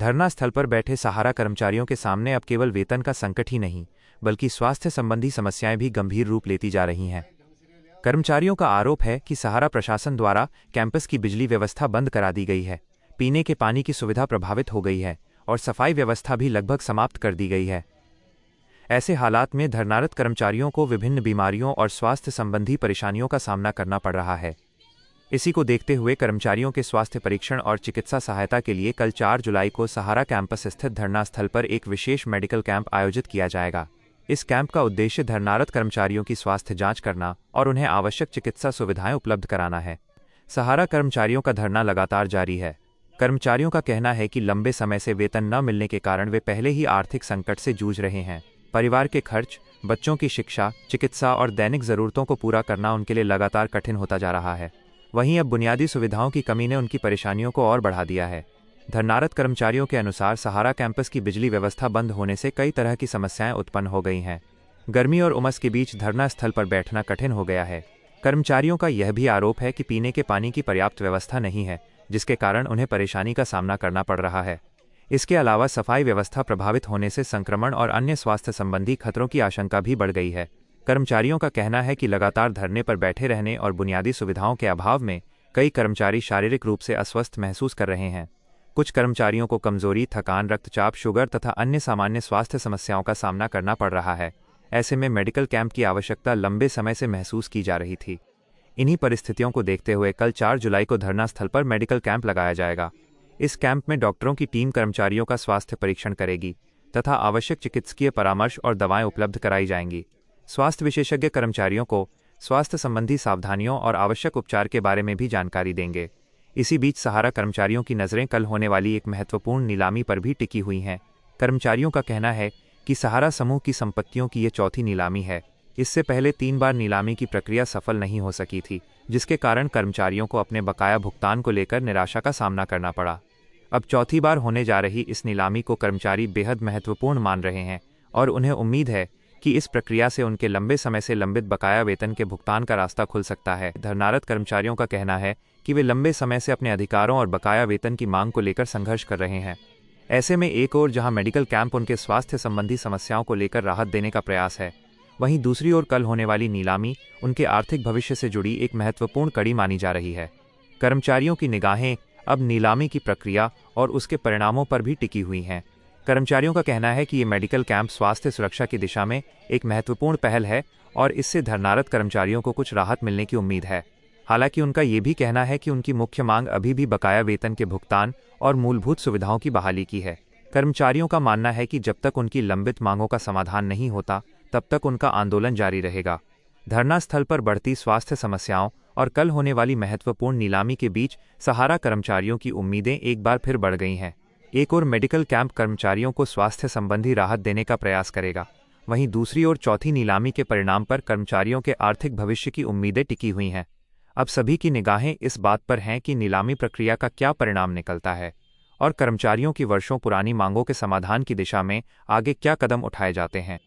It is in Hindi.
धरना स्थल पर बैठे सहारा कर्मचारियों के सामने अब केवल वेतन का संकट ही नहीं, बल्कि स्वास्थ्य संबंधी समस्याएं भी गंभीर रूप लेती जा रही हैं। कर्मचारियों का आरोप है कि सहारा प्रशासन द्वारा कैंपस की बिजली व्यवस्था बंद करा दी गई है, पीने के पानी की सुविधा प्रभावित हो गई है और सफाई व्यवस्था भी लगभग समाप्त कर दी गई है। ऐसे हालात में धरनारत कर्मचारियों को विभिन्न बीमारियों और स्वास्थ्य संबंधी परेशानियों का सामना करना पड़ रहा है। इसी को देखते हुए कर्मचारियों के स्वास्थ्य परीक्षण और चिकित्सा सहायता के लिए कल 4 जुलाई को सहारा कैंपस स्थित धरना स्थल पर एक विशेष मेडिकल कैंप आयोजित किया जाएगा। इस कैंप का उद्देश्य धरनारत कर्मचारियों की स्वास्थ्य जांच करना और उन्हें आवश्यक चिकित्सा सुविधाएं उपलब्ध कराना है। सहारा कर्मचारियों का धरना लगातार जारी है। कर्मचारियों का कहना है कि लंबे समय से वेतन न मिलने के कारण वे पहले ही आर्थिक संकट से जूझ रहे हैं। परिवार के खर्च, बच्चों की शिक्षा, चिकित्सा और दैनिक जरूरतों को पूरा करना उनके लिए लगातार कठिन होता जा रहा है। वहीं अब बुनियादी सुविधाओं की कमी ने उनकी परेशानियों को और बढ़ा दिया है। धरनारत कर्मचारियों के अनुसार सहारा कैंपस की बिजली व्यवस्था बंद होने से कई तरह की समस्याएं उत्पन्न हो गई हैं। गर्मी और उमस के बीच धरना स्थल पर बैठना कठिन हो गया है। कर्मचारियों का यह भी आरोप है कि पीने के पानी की पर्याप्त व्यवस्था नहीं है, जिसके कारण उन्हें परेशानी का सामना करना पड़ रहा है। इसके अलावा सफाई व्यवस्था प्रभावित होने से संक्रमण और अन्य स्वास्थ्य संबंधी खतरों की आशंका भी बढ़ गई है। कर्मचारियों का कहना है कि लगातार धरने पर बैठे रहने और बुनियादी सुविधाओं के अभाव में कई कर्मचारी शारीरिक रूप से अस्वस्थ महसूस कर रहे हैं। कुछ कर्मचारियों को कमजोरी, थकान, रक्तचाप, शुगर तथा अन्य सामान्य स्वास्थ्य समस्याओं का सामना करना पड़ रहा है। ऐसे में मेडिकल कैंप की आवश्यकता लंबे समय से महसूस की जा रही थी। इन्हीं परिस्थितियों को देखते हुए कल 4 जुलाई को धरना स्थल पर मेडिकल कैंप लगाया जाएगा। इस कैंप में डॉक्टरों की टीम कर्मचारियों का स्वास्थ्य परीक्षण करेगी तथा आवश्यक चिकित्सकीय परामर्श और दवाएं उपलब्ध कराई जाएंगी। स्वास्थ्य विशेषज्ञ कर्मचारियों को स्वास्थ्य संबंधी सावधानियों और आवश्यक उपचार के बारे में भी जानकारी देंगे। इसी बीच सहारा कर्मचारियों की नज़रें कल होने वाली एक महत्वपूर्ण नीलामी पर भी टिकी हुई हैं। कर्मचारियों का कहना है कि सहारा समूह की संपत्तियों की ये चौथी नीलामी है। इससे पहले 3 बार नीलामी की प्रक्रिया सफल नहीं हो सकी थी, जिसके कारण कर्मचारियों को अपने बकाया भुगतान को लेकर निराशा का सामना करना पड़ा। अब चौथी बार होने जा रही इस नीलामी को कर्मचारी बेहद महत्वपूर्ण मान रहे हैं और उन्हें उम्मीद है कि इस प्रक्रिया से उनके लंबे समय से लंबित बकाया वेतन के भुगतान का रास्ता खुल सकता है। धरनारत कर्मचारियों का कहना है कि वे लंबे समय से अपने अधिकारों और बकाया वेतन की मांग को लेकर संघर्ष कर रहे हैं। ऐसे में एक ओर जहां मेडिकल कैंप उनके स्वास्थ्य संबंधी समस्याओं को लेकर राहत देने का प्रयास है, वहीं दूसरी ओर कल होने वाली नीलामी उनके आर्थिक भविष्य से जुड़ी एक महत्वपूर्ण कड़ी मानी जा रही है। कर्मचारियों की निगाहें अब नीलामी की प्रक्रिया और उसके परिणामों पर भी टिकी हुई हैं। कर्मचारियों का कहना है कि ये मेडिकल कैंप स्वास्थ्य सुरक्षा की दिशा में एक महत्वपूर्ण पहल है और इससे धरनारत कर्मचारियों को कुछ राहत मिलने की उम्मीद है। हालांकि उनका ये भी कहना है कि उनकी मुख्य मांग अभी भी बकाया वेतन के भुगतान और मूलभूत सुविधाओं की बहाली की है। कर्मचारियों का मानना है कि जब तक उनकी लंबित मांगों का समाधान नहीं होता, तब तक उनका आंदोलन जारी रहेगा। धरना स्थल पर बढ़ती स्वास्थ्य समस्याओं और कल होने वाली महत्वपूर्ण नीलामी के बीच सहारा कर्मचारियों की उम्मीदें एक बार फिर बढ़ गई हैं। एक ओर मेडिकल कैंप कर्मचारियों को स्वास्थ्य संबंधी राहत देने का प्रयास करेगा, वहीं दूसरी ओर चौथी नीलामी के परिणाम पर कर्मचारियों के आर्थिक भविष्य की उम्मीदें टिकी हुई हैं। अब सभी की निगाहें इस बात पर हैं कि नीलामी प्रक्रिया का क्या परिणाम निकलता है और कर्मचारियों की वर्षों पुरानी मांगों के समाधान की दिशा में आगे क्या कदम उठाए जाते हैं।